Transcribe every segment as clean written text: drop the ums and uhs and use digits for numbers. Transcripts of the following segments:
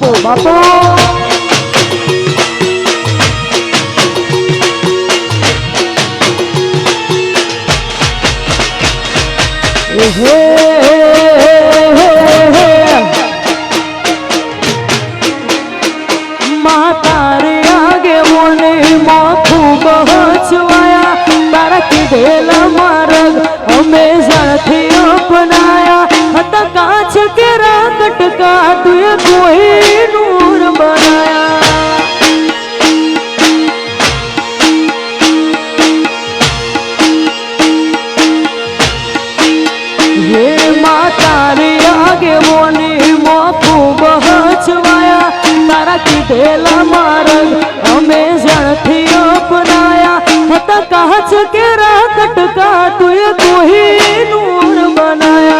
બાપુ બાપુ मातारे आगे मोने माथू बहचवाया तारा कीधेला मार्ग हमेशा थी अपनाया हता कांच केरा कटका तुए कोई नूर बनाया ये मातारे आगे मोने माथू बहचवाया तारा कीधेला मार्ग हमेशा थी अपनाया हता कांच केरा कटका तुए कोई नूर बनाया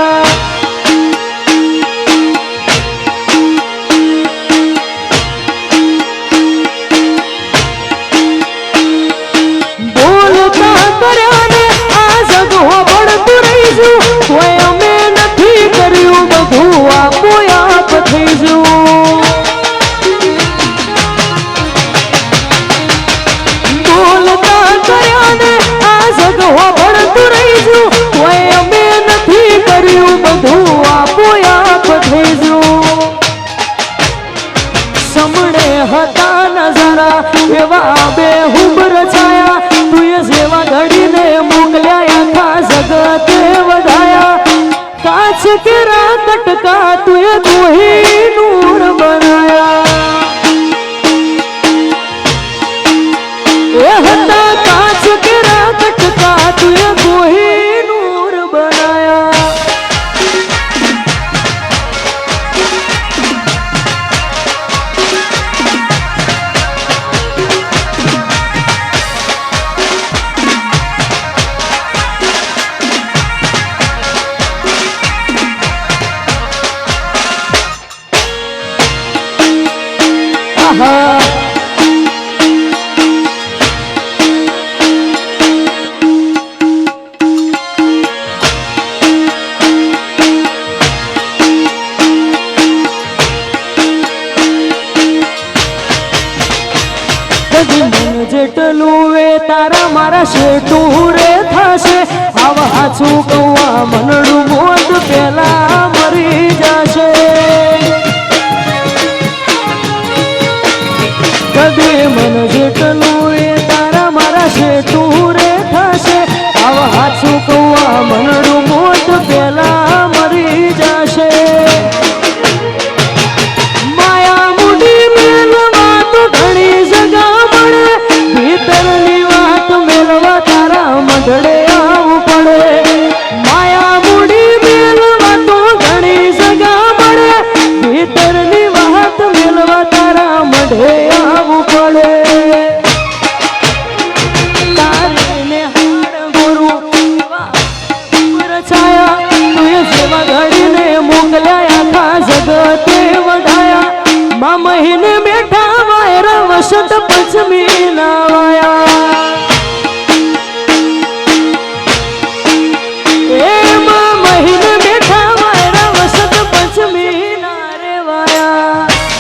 बोलता कर्या ने आ जगो बढ़तु रहीजू कोई अमे नथी कर्यु बधु आपो आप थईजू बोलता कर्या ने आ जगो बढ़तु रहीजू कोई अमे नथी कर्यु बधु आपो आप थईजू समणे हता नजारा एवा बेहुबर छाया तुए जेवा घड़ीने मोकल्या आखा जगते वधाया कांच केरा कटका तुए कोई नूर बनाया ए हता कांच केरा कटका तुए कोई नूर बनाया जेटलू वे तारा मारा शेटू रे थाशे आवा हाचू